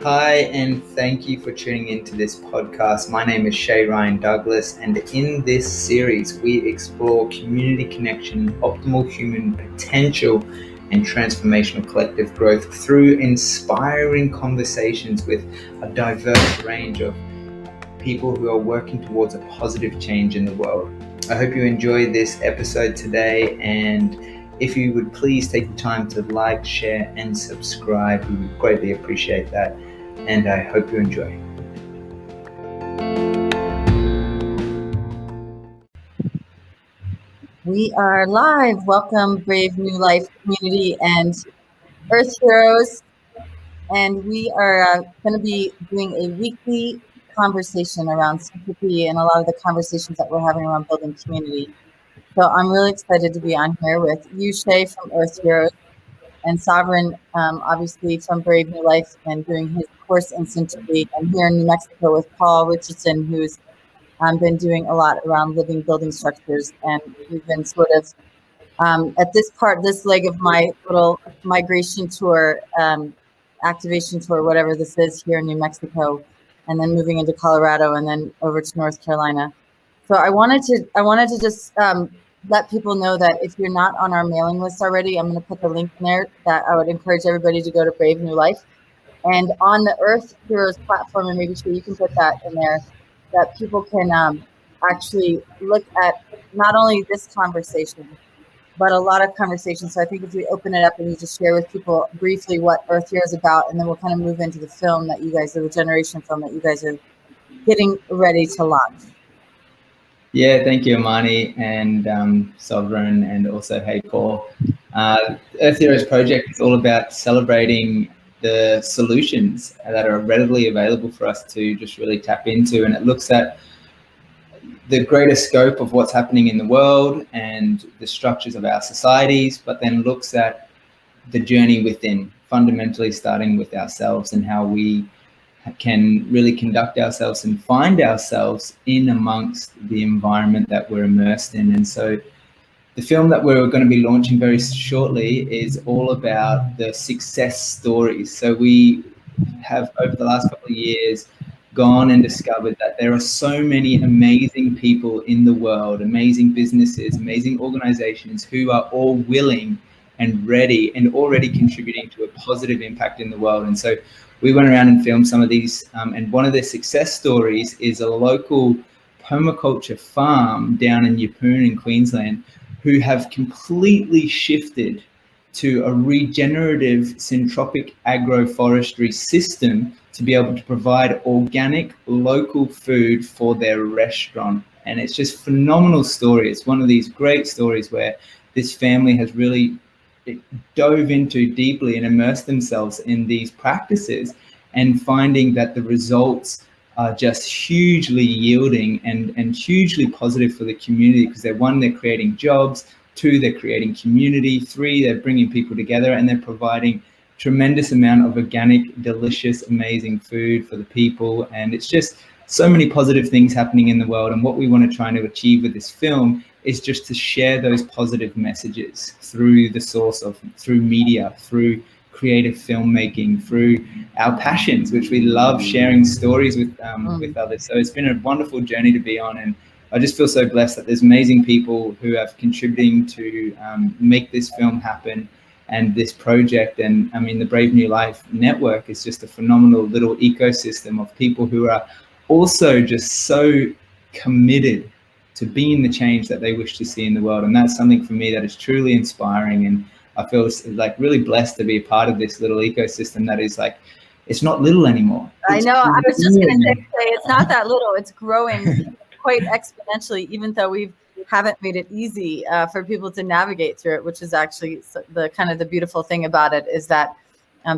Hi, and thank you for tuning into this podcast. My name is Shay Ryan Douglas, and in this series, we explore community connection, optimal human potential, and transformational collective growth through inspiring conversations with a diverse range of people who are working towards a positive change in the world. I hope you enjoy this episode today, and if you would please take the time to like, share, and subscribe, we would greatly appreciate that. And I hope you enjoy. We are live. Welcome, Brave New Life community and Earth Heroes. And we are going to be doing a weekly conversation around sympathy and a lot of the conversations that we're having around building community. So I'm really excited to be on here with you, Shay, from Earth Heroes, and Sovereign, obviously from Brave New Life and doing his course in sympathy. I'm here in New Mexico with Paul Richardson, who's been doing a lot around living building structures, and we've been sort of at this leg of my little migration tour, activation tour, whatever this is, here in New Mexico, and then moving into Colorado, and then over to North Carolina. So I wanted to just let people know that if you're not on our mailing list already, I'm going to put the link in there that I would encourage everybody to go to Brave New Life, and on the Earth Heroes platform, and maybe you can put that in there, that people can actually look at not only this conversation, but a lot of conversations. So I think if we open it up and you just share with people briefly what Earth Here is about, and then we'll kind of move into the film that you guys, the Regeneration film that you guys are getting ready to launch. Yeah, thank you, Amani, and Sovereign, and also Hey Paul. Earth Heroes Project is all about celebrating the solutions that are readily available for us to just really tap into, and it looks at the greater scope of what's happening in the world and the structures of our societies, but then looks at the journey within, fundamentally starting with ourselves and how we can really conduct ourselves and find ourselves in amongst the environment that we're immersed in. And so the film that we're going to be launching very shortly is all about the success stories. So we have, over the last couple of years, gone and discovered that there are so many amazing people in the world, amazing businesses, amazing organizations who are all willing and ready and already contributing to a positive impact in the world. And so we went around and filmed some of these, and one of their success stories is a local permaculture farm down in Yeppoon in Queensland who have completely shifted to a regenerative syntropic agroforestry system to be able to provide organic local food for their restaurant. And it's just a phenomenal story. It's one of these great stories where this family has really dove into deeply and immersed themselves in these practices, and finding that the results are just hugely yielding and hugely positive for the community, because they're creating jobs, 2, they're creating community, 3, they're bringing people together, and they're providing tremendous amount of organic, delicious, amazing food for the people. And it's just so many positive things happening in the world. And what we want to try to achieve with this film is just to share those positive messages through the source of, through media, through creative filmmaking, through our passions, which we love sharing stories with others. So it's been a wonderful journey to be on, and I just feel so blessed that there's amazing people who are contributing to make this film happen and this project. And I mean, the Brave New Life Network is just a phenomenal little ecosystem of people who are also just so committed to being the change that they wish to see in the world. And that's something for me that is truly inspiring. And I feel like really blessed to be a part of this little ecosystem that is like, it's not little anymore. I know. I was just going to say, it's not that little. It's growing quite exponentially, even though we haven't made it easy for people to navigate through it, which is actually the kind of the beautiful thing about it, is that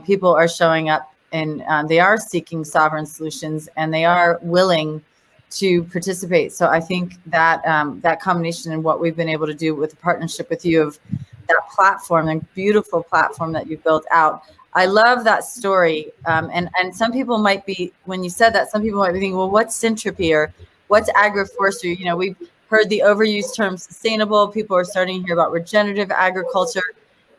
people are showing up and they are seeking sovereign solutions, and they are willing to participate. So I think that that combination and what we've been able to do with the partnership with you of that platform, and beautiful platform that you built out. I love that story. And some people might be, when you said that, some people might be thinking, well, what's syntropy or what's agroforestry? You know, we've heard the overused term sustainable. People are starting to hear about regenerative agriculture.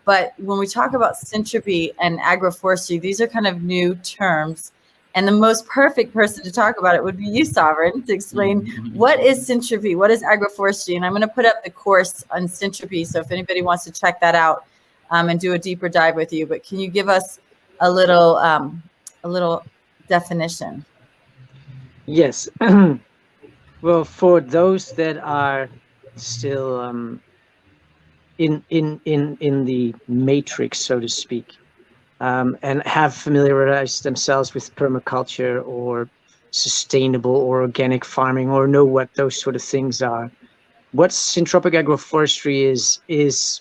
But when we talk about syntropy and agroforestry, these are kind of new terms. And the most perfect person to talk about it would be you, Sovereign, to explain what is syntropy, what is agroforestry. And I'm going to put up the course on syntropy, so if anybody wants to check that out and do a deeper dive with you. But can you give us a little definition? Yes. Well, for those that are still in the matrix, so to speak, and have familiarized themselves with permaculture or sustainable or organic farming, or know what those sort of things are, what syntropic agroforestry is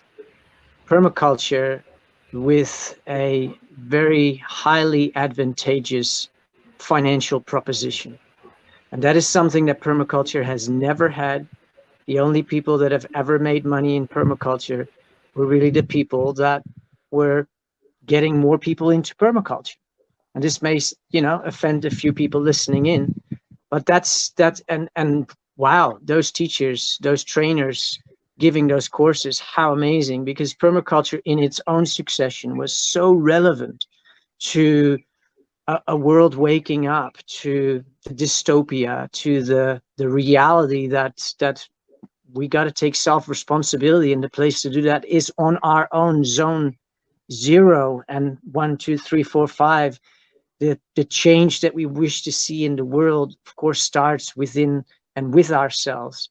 permaculture with a very highly advantageous financial proposition. And that is something that permaculture has never had. The only people that have ever made money in permaculture were really the people that were getting more people into permaculture. And this may, offend a few people listening in, but that's and wow, those teachers, those trainers giving those courses, how amazing, because permaculture in its own succession was so relevant to a world waking up, to the dystopia, to the reality that we got to take self-responsibility, and the place to do that is on our own zone 0 and 1, 2, 3, 4, 5. The change that we wish to see in the world, of course, starts within and with ourselves.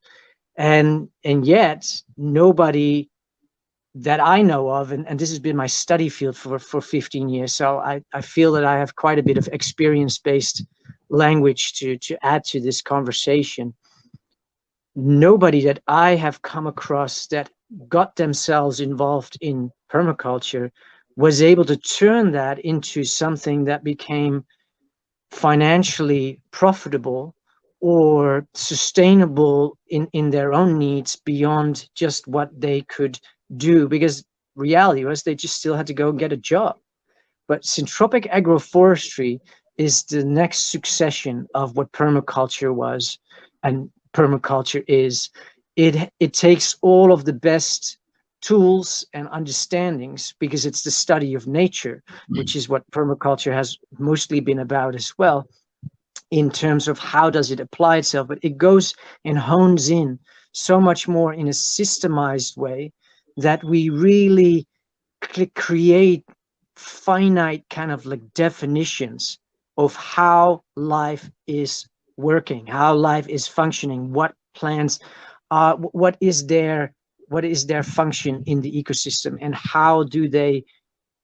And yet nobody that I know of, and this has been my study field for 15 years, so I feel that I have quite a bit of experience-based language to add to this conversation. Nobody that I have come across that got themselves involved in permaculture was able to turn that into something that became financially profitable or sustainable in their own needs beyond just what they could do, because reality was they just still had to go and get a job. But syntropic agroforestry is the next succession of what permaculture was and permaculture is. It takes all of the best tools and understandings, because it's the study of nature, which is what permaculture has mostly been about as well, in terms of how does it apply itself. But it goes and hones in so much more in a systemized way that we really create finite kind of like definitions of how life is working, how life is functioning, what plants are, what is their function in the ecosystem, and how do they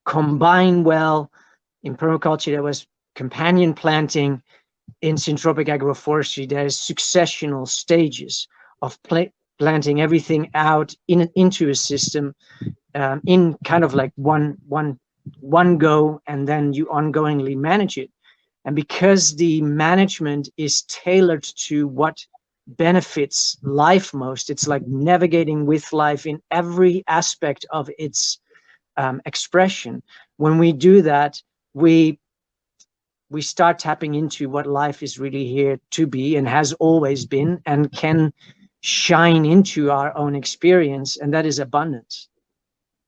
combine well. In permaculture, there was companion planting. In syntropic agroforestry, there's successional stages of planting everything out into a system in kind of like one go, and then you ongoingly manage it. And because the management is tailored to what benefits life most, it's like navigating with life in every aspect of its expression. When we do that, we start tapping into what life is really here to be and has always been, and can shine into our own experience, and that is abundance.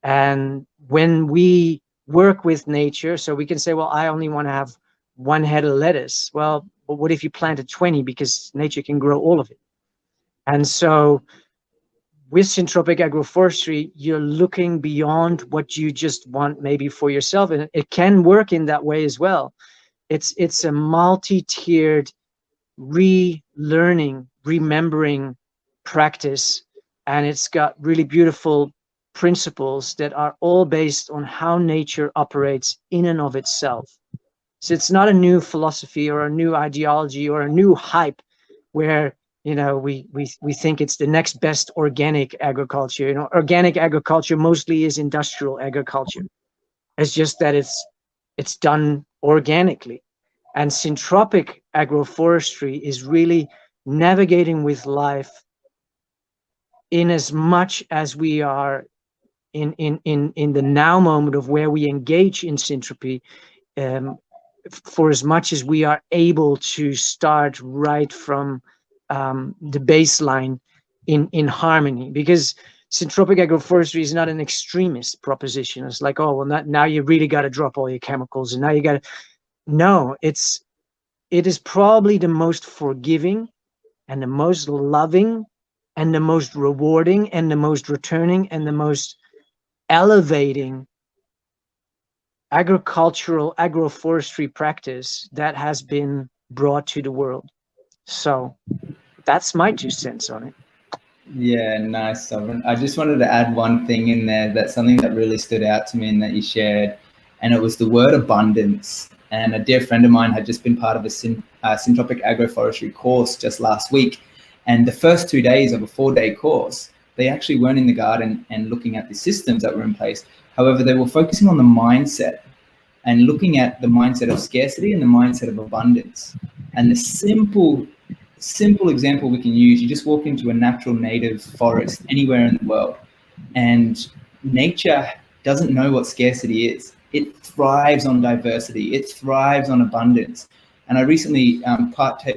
And when we work with nature, so we can say, well, I only want to have 1 head of lettuce. Well, but what if you planted 20, because nature can grow all of it? And so with syntropic agroforestry, you're looking beyond what you just want maybe for yourself, and it can work in that way as well. It's a multi-tiered relearning, remembering practice, and it's got really beautiful principles that are all based on how nature operates in and of itself. So it's not a new philosophy or a new ideology or a new hype where we think it's the next best organic agriculture. Organic agriculture mostly is industrial agriculture. It's just that it's done organically. And syntropic agroforestry is really navigating with life in as much as we are in the now moment of where we engage in syntropy, for as much as we are able to start right from the baseline in harmony. Because syntropic agroforestry is not an extremist proposition. It's like, oh, well, now you really got to drop all your chemicals, and now you got to. No, it's it is probably the most forgiving and the most loving and the most rewarding and the most returning and the most elevating agricultural agroforestry practice that has been brought to the world. So that's my 2 cents on it. Yeah, nice, Sovereign. I just wanted to add one thing in there. That's something that really stood out to me and that you shared, and it was the word abundance. And a dear friend of mine had just been part of a syntropic agroforestry course just last week. And the first 2 days of a 4-day course, they actually weren't in the garden and looking at the systems that were in place. However, they were focusing on the mindset and looking at the mindset of scarcity and the mindset of abundance. And the simple example we can use, you just walk into a natural native forest anywhere in the world, and nature doesn't know what scarcity is. It thrives on diversity. It thrives on abundance. And I recently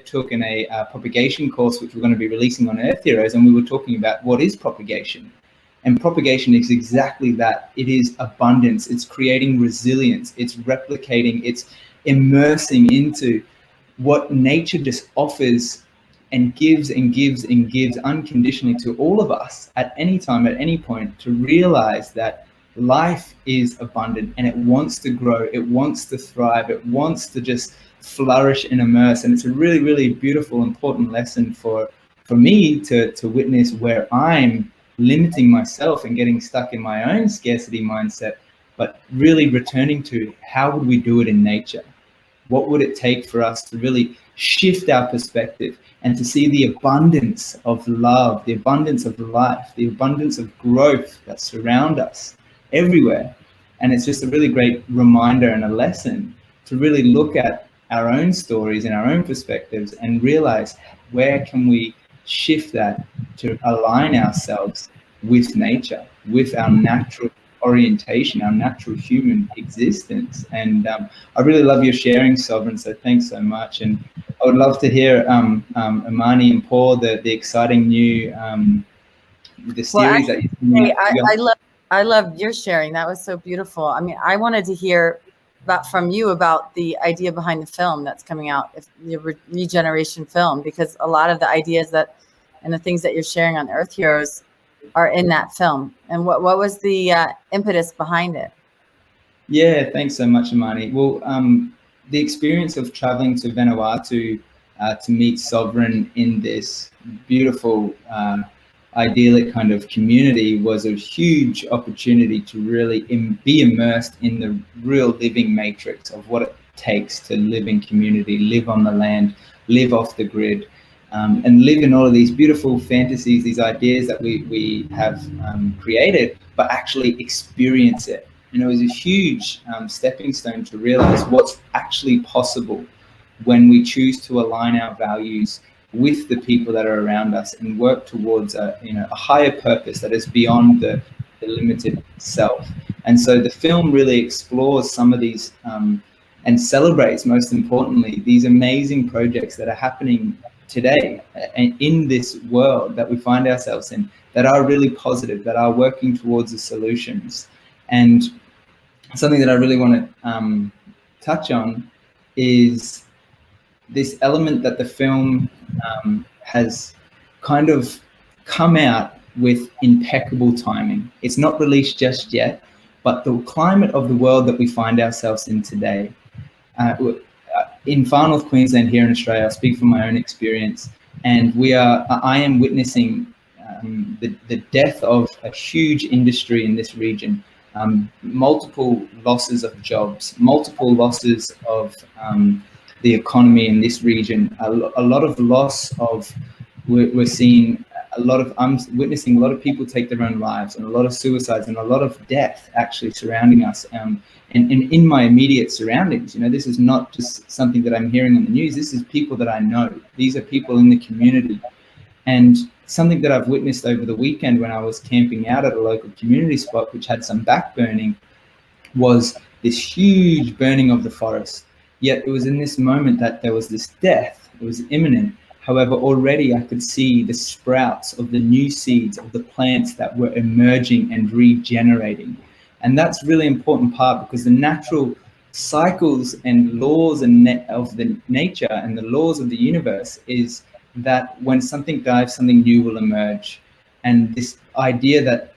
took in a propagation course, which we're going to be releasing on Earth Heroes, and we were talking about what is propagation. And propagation is exactly that. It is abundance. It's creating resilience. It's replicating. It's immersing into what nature just offers and gives and gives and gives unconditionally to all of us at any time, at any point, to realize that life is abundant and it wants to grow, it wants to thrive, it wants to just flourish and immerse. And it's a really, really beautiful, important lesson for me to witness, where I'm limiting myself and getting stuck in my own scarcity mindset, but really returning to how would we do it in nature? What would it take for us to really shift our perspective and to see the abundance of love, the abundance of life, the abundance of growth that surround us everywhere? And it's just a really great reminder and a lesson to really look at our own stories and our own perspectives and realize, where can we shift that to align ourselves with nature, with our natural orientation, our natural human existence. And I really love your sharing, Sovereign, so thanks so much. And I would love to hear Amani and Paul, the exciting new the series that I loved your sharing. That was so beautiful. I mean, I wanted to hear from you about the idea behind the film that's coming out, the Regeneration film, because a lot of the ideas and the things that you're sharing on Earth Heroes are in that film. And what was the impetus behind it? Yeah, thanks so much, Amani. Well, the experience of traveling to Vanuatu to meet Sovereign in this beautiful, idyllic kind of community was a huge opportunity to really be immersed in the real living matrix of what it takes to live in community, live on the land, live off the grid, and live in all of these beautiful fantasies, these ideas that we have created, but actually experience it. And it was a huge stepping stone to realize what's actually possible when we choose to align our values with the people that are around us and work towards a higher purpose that is beyond the limited self. And so the film really explores some of these and celebrates, most importantly, these amazing projects that are happening today and in this world that we find ourselves in, that are really positive, that are working towards the solutions. And something that I really want to touch on is this element that the film has kind of come out with impeccable timing. It's not released just yet, but the climate of the world that we find ourselves in today, in Far North Queensland here in Australia, I speak from my own experience, and I am witnessing the death of a huge industry in this region, multiple losses of jobs, multiple losses of the economy in this region, a lot of loss of, we're seeing I'm witnessing a lot of people take their own lives, and a lot of suicides, and a lot of death actually surrounding us, and in my immediate surroundings. This is not just something that I'm hearing on the news. This is people that I know. These are people in the community. And something that I've witnessed over the weekend when I was camping out at a local community spot, which had some backburning, was this huge burning of the forest. Yet it was in this moment that there was this death. It was imminent. However, already I could see the sprouts of the new seeds of the plants that were emerging and regenerating. And that's a really important part, because the natural cycles and laws and of the nature and the laws of the universe is that when something dies, something new will emerge. And this idea that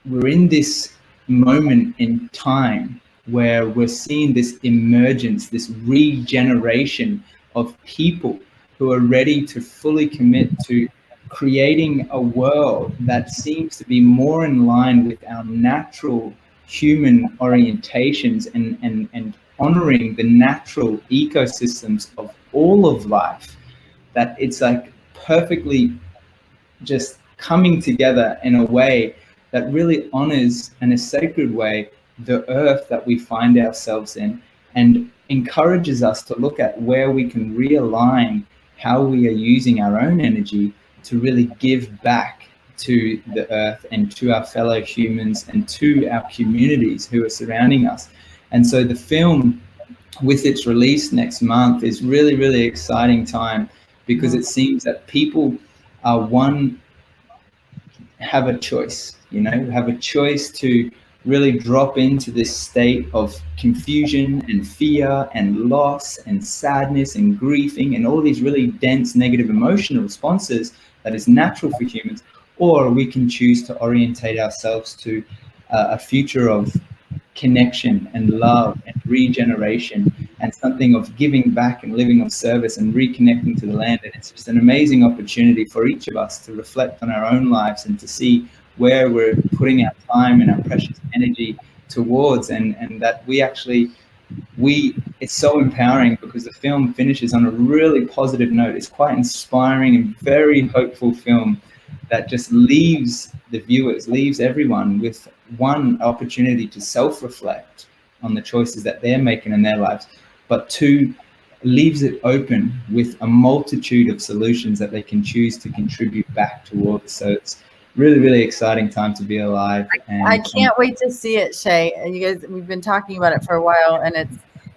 we're in this moment in time where we're seeing this emergence, this regeneration of people who are ready to fully commit to creating a world that seems to be more in line with our natural human orientations and honoring the natural ecosystems of all of life, that it's like perfectly just coming together in a way that really honors, in a sacred way, the earth that we find ourselves in, and encourages us to look at where we can realign how we are using our own energy to really give back to the earth and to our fellow humans and to our communities who are surrounding us. And so the film, with its release next month, is really, really exciting time, because it seems that people are have a choice, have a choice to really drop into this state of confusion and fear and loss and sadness and grieving and all these really dense negative emotional responses that is natural for humans. Or we can choose to orientate ourselves to a future of connection and love and regeneration and something of giving back and living of service and reconnecting to the land. And it's just an amazing opportunity for each of us to reflect on our own lives and to see where we're putting our time and our precious energy towards, and that it's so empowering, because the film finishes on a really positive note. It's quite inspiring and very hopeful film that just leaves the viewers, leaves everyone with one opportunity to self-reflect on the choices that they're making in their lives, but two, leaves it open with a multitude of solutions that they can choose to contribute back towards. So it's really, really exciting time to be alive. And I can't wait to see it, Shay. You guys, we've been talking about it for a while, and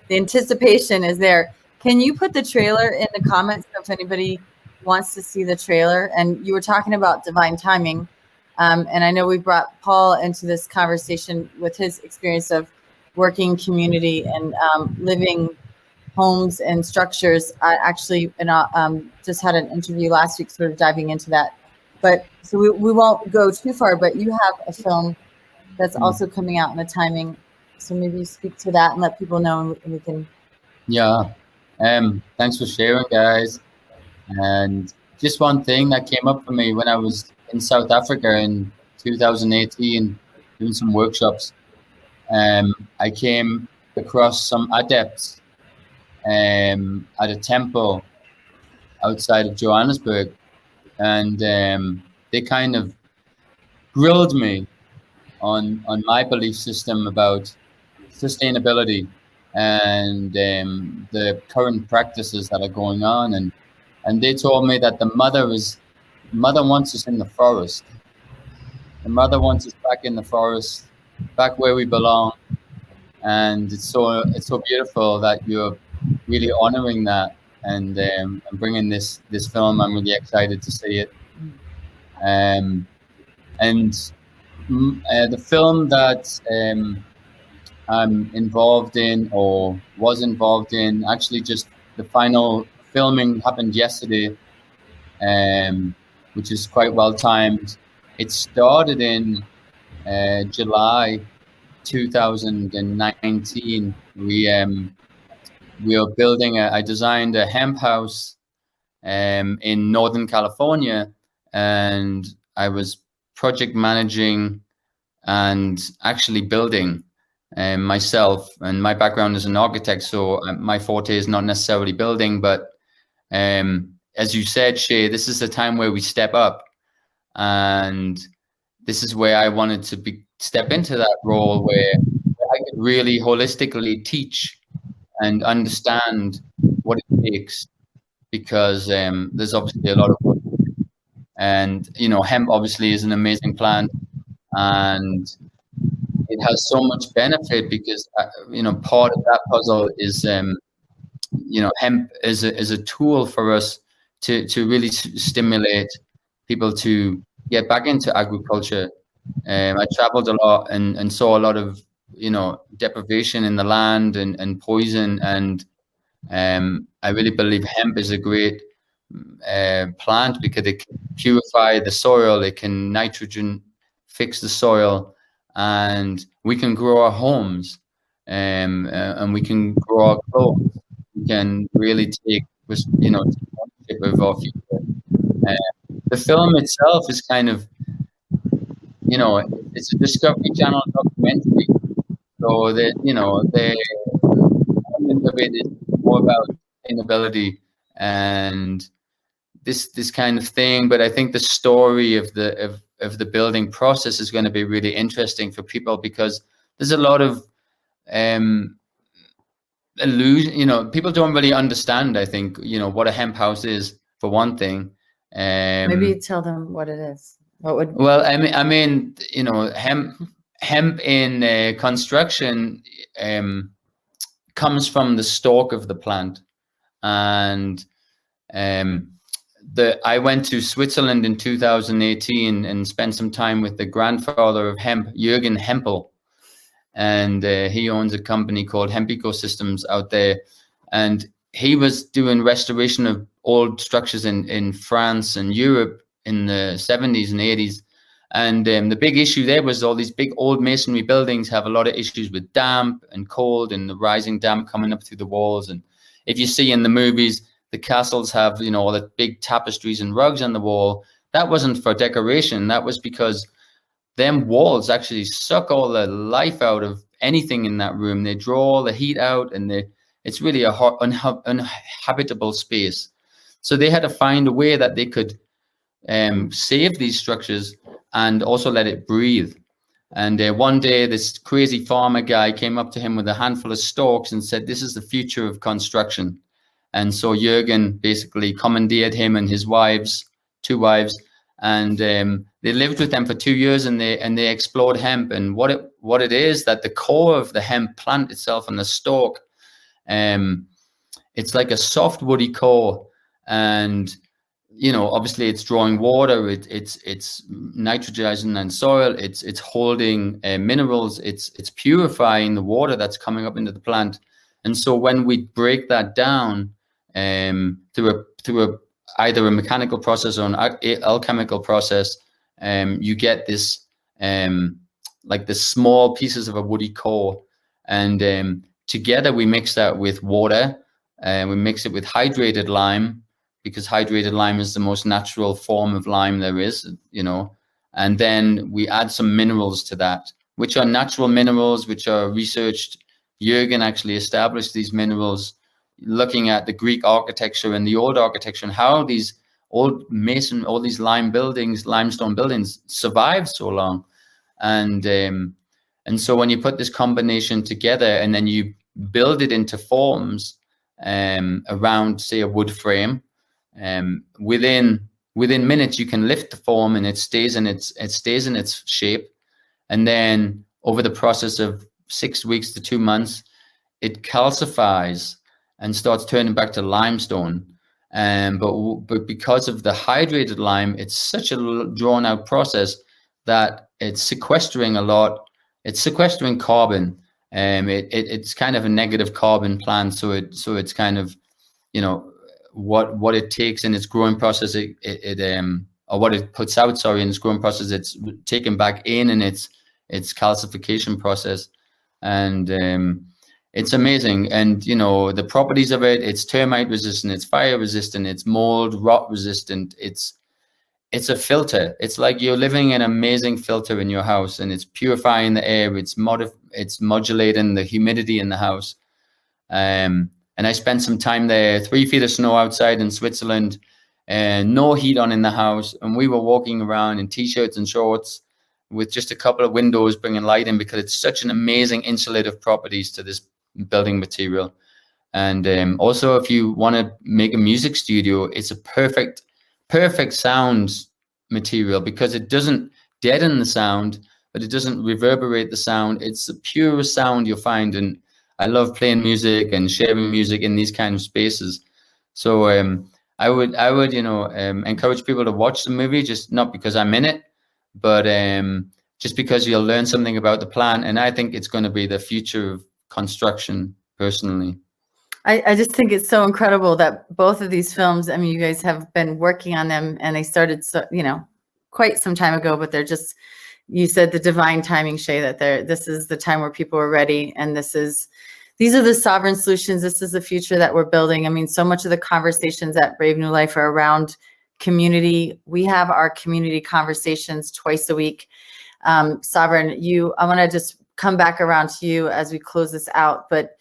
the anticipation is there. Can you put the trailer in the comments if anybody wants to see the trailer? And you were talking about divine timing. And I know we brought Paul into this conversation with his experience of working community and living homes and structures. I actually just had an interview last week sort of diving into that. But so we won't go too far, but you have a film that's also coming out in the timing. So maybe you speak to that and let people know, and we can. Yeah. Thanks for sharing, guys. And just one thing that came up for me when I was in South Africa in 2018 doing some workshops. I came across some adepts at a temple outside of Johannesburg, and they kind of grilled me on my belief system about sustainability and the current practices that are going on, and they told me that the mother wants us in the forest. The mother wants us back in the forest, back where we belong, and it's so beautiful that you're really honoring that and bringing this film. I'm really excited to see it. And the film that I'm involved in or was involved in, actually just the final filming happened yesterday, which is quite well timed. It started in July 2019. We are building I designed a hemp house in Northern California, and I was project managing and actually building myself. And my background is an architect, so my forte is not necessarily building, but as you said, Shay, this is the time where we step up, and this is where I wanted to step into that role where I could really holistically teach and understand what it takes, because there's obviously a lot of work. And hemp obviously is an amazing plant, and it has so much benefit because part of that puzzle is hemp is a tool for us to really stimulate people to get back into agriculture. I traveled a lot and saw a lot of deprivation in the land and poison. And I really believe hemp is a great plant because it can purify the soil, it can nitrogen fix the soil, and we can grow our homes, and we can grow our clothes. We can really take ownership of our future. The film itself is kind of, it's a Discovery Channel documentary. So the element of it is more about sustainability and this kind of thing. But I think the story of the building process is going to be really interesting for people, because there's a lot of illusion. People don't really understand, I think, what a hemp house is, for one thing. Maybe you tell them what it is. Well, I mean, hemp in construction comes from the stalk of the plant. And I went to Switzerland in 2018 and spent some time with the grandfather of hemp, Jürgen Hempel. And he owns a company called Hemp Ecosystems out there. And he was doing restoration of old structures in France and Europe in the 70s and 80s. And the big issue there was all these big old masonry buildings have a lot of issues with damp and cold and the rising damp coming up through the walls. And if you see in the movies, the castles have, all the big tapestries and rugs on the wall. That wasn't for decoration. That was because them walls actually suck all the life out of anything in that room. They draw all the heat out, and it's really a uninhabitable space. So they had to find a way that they could save these structures and also let it breathe. And one day, this crazy farmer guy came up to him with a handful of stalks and said, "This is the future of construction." And so Jürgen basically commandeered him and his two wives, and they lived with them for 2 years, and they explored hemp. And what it is, that the core of the hemp plant itself and the stalk, it's like a soft woody core, and obviously it's drawing water, it's nitrogenizing and soil, it's holding minerals, it's purifying the water that's coming up into the plant. And so when we break that down through either a mechanical process or an alchemical process, you get this like the small pieces of a woody core, and together we mix that with water, we mix it with hydrated lime, because hydrated lime is the most natural form of lime there is, and then we add some minerals to that, which are natural minerals, which are researched. Jürgen actually established these minerals looking at the Greek architecture and the old architecture, and how these old all these limestone buildings survived so long. And so when you put this combination together and then you build it into forms around, say, a wood frame, within minutes you can lift the form and it stays in its shape. And then over the process of 6 weeks to 2 months, it calcifies and starts turning back to limestone. But because of the hydrated lime, it's such a drawn out process that it's sequestering a lot. It's sequestering carbon. It's kind of a negative carbon plant. So it's kind of, what it takes in its growing process, or what it puts out, in its growing process, it's taken back in its calcification process. And it's amazing. And the properties of it, it's termite resistant, it's fire resistant, it's mold, rot resistant. It's a filter. It's like you're living an amazing filter in your house, and it's purifying the air. It's modulating the humidity in the house. And I spent some time there, 3 feet of snow outside in Switzerland, and no heat on in the house. And we were walking around in t-shirts and shorts with just a couple of windows bringing light in, because it's such an amazing insulative properties to this building material. And also, if you want to make a music studio, it's a perfect sound material, because it doesn't deaden the sound, but it doesn't reverberate the sound. It's the purest sound you'll find. And I love playing music and sharing music in these kind of spaces. So I would encourage people to watch the movie, just not because I'm in it, but just because you'll learn something about the plant. And I think it's going to be the future of construction, personally. I just think it's so incredible that both of these films, I mean, you guys have been working on them and they started, quite some time ago, but they're just, you said the divine timing, Shay, that this is the time where people are ready. And these are the sovereign solutions. This is the future that we're building. I mean, so much of the conversations at Brave New Life are around community. We have our community conversations twice a week. Sovereign, I want to just come back around to you as we close this out, but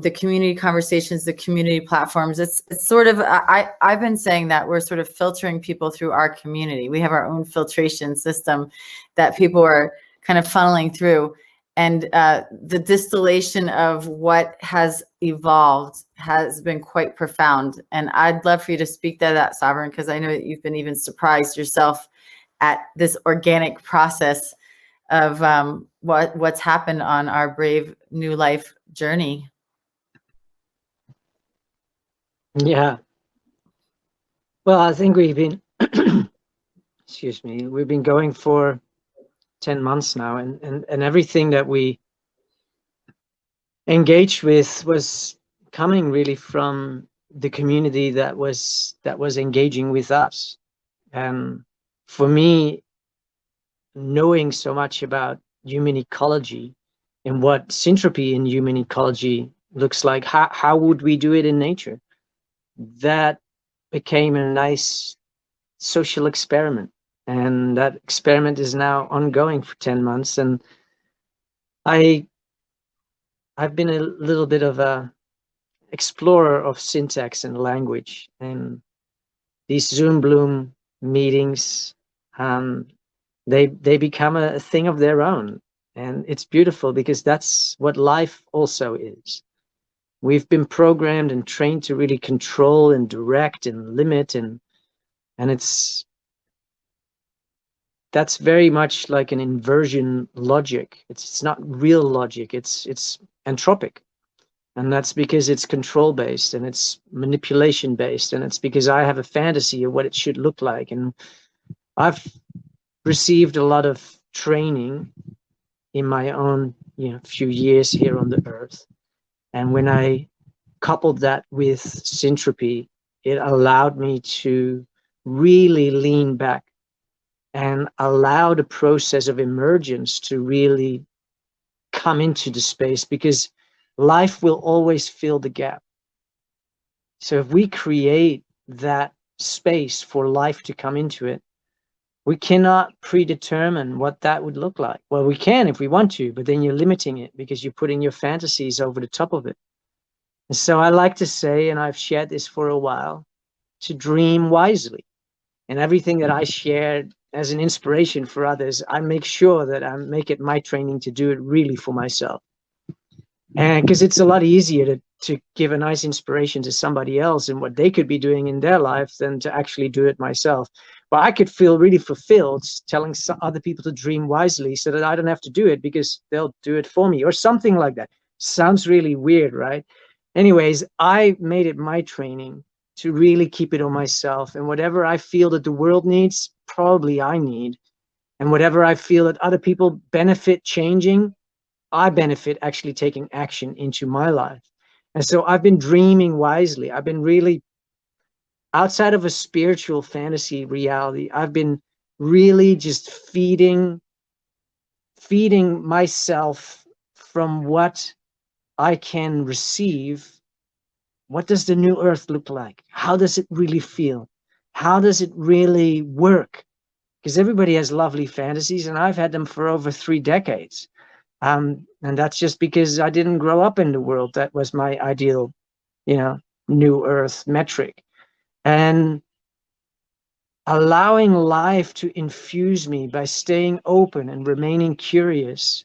the community conversations, the community platforms, it's sort of, I've been saying that we're sort of filtering people through our community. We have our own filtration system that people are kind of funneling through. And the distillation of what has evolved has been quite profound. And I'd love for you to speak to that, Sovereign, because I know that you've been even surprised yourself at this organic process of what's happened on our Brave New Life journey. Yeah. Well, I think we've been, excuse me, we've been going for 10 months now, and everything that we engaged with was coming really from the community that was engaging with us. And for me, knowing so much about human ecology and what syntropy in human ecology looks like, how would we do it in nature? That became a nice social experiment, and that experiment is now ongoing for 10 months. And I've been a little bit of a explorer of syntax and language, and these Zoom Bloom meetings, they become a thing of their own, and it's beautiful because that's what life also is. We've been programmed and trained to really control and direct and limit, and that's very much like an inversion logic. It's not real logic. It's entropic, and that's because it's control based and it's manipulation based, and it's because I have a fantasy of what it should look like. And I've received a lot of training in my own few years here on the earth. And when I coupled that with syntropy, it allowed me to really lean back and allow the process of emergence to really come into the space, because life will always fill the gap. So if we create that space for life to come into it, we cannot predetermine what that would look like. Well, we can if we want to, but then you're limiting it because you're putting your fantasies over the top of it. And so I like to say, and I've shared this for a while, to dream wisely. And everything that I shared as an inspiration for others, I make sure that I make it my training to do it really for myself. And because it's a lot easier to give a nice inspiration to somebody else and what they could be doing in their life than to actually do it myself. But I could feel really fulfilled telling other people to dream wisely so that I don't have to do it because they'll do it for me or something like that. Sounds really weird, right? Anyways, I made it my training to really keep it on myself, and whatever I feel that the world needs, probably I need. And whatever I feel that other people benefit changing, I benefit actually taking action into my life. And so I've been dreaming wisely. I've been really outside of a spiritual fantasy reality. I've been really just feeding myself from what I can receive. What does the new earth look like? How does it really feel? How does it really work? Because everybody has lovely fantasies, and I've had them for over 3 decades. And that's just because I didn't grow up in the world that was my ideal, new earth metric. And allowing life to infuse me by staying open and remaining curious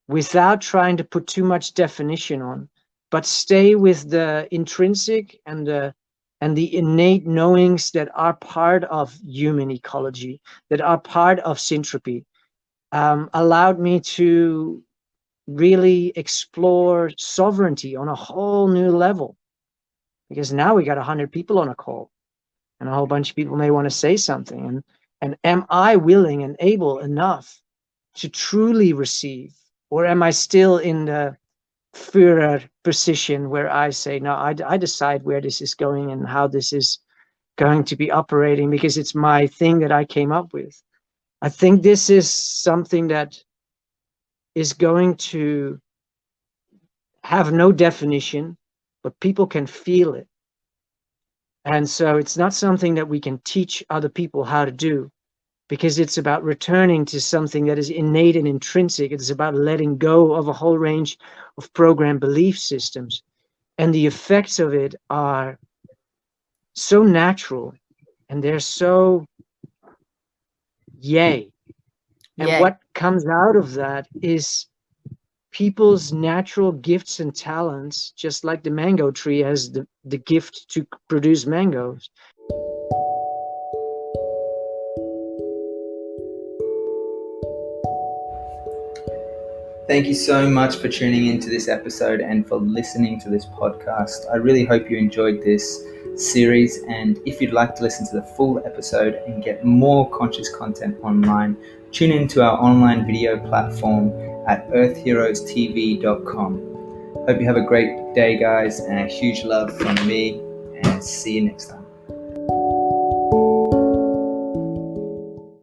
without trying to put too much definition on, but stay with the intrinsic and the innate knowings that are part of human ecology, that are part of syntropy, allowed me to really explore sovereignty on a whole new level. Because now we got 100 people on a call, and a whole bunch of people may want to say something. And am I willing and able enough to truly receive? Or am I still in the Führer position where I say, no, I decide where this is going and how this is going to be operating because it's my thing that I came up with? I think this is something that is going to have no definition, but people can feel it. And so it's not something that we can teach other people how to do, because it's about returning to something that is innate and intrinsic. It's about letting go of a whole range of programmed belief systems. And the effects of it are so natural and they're so yay. And Yay. what comes out of that is people's natural gifts and talents, just like the mango tree has the gift to produce mangoes. Thank you so much for tuning into this episode and for listening to this podcast. I really hope you enjoyed this series, and if you'd like to listen to the full episode and get more conscious content online, tune into our online video platform at earthheroestv.com. Hope you have a great day, guys, and a huge love from me, and see you next time.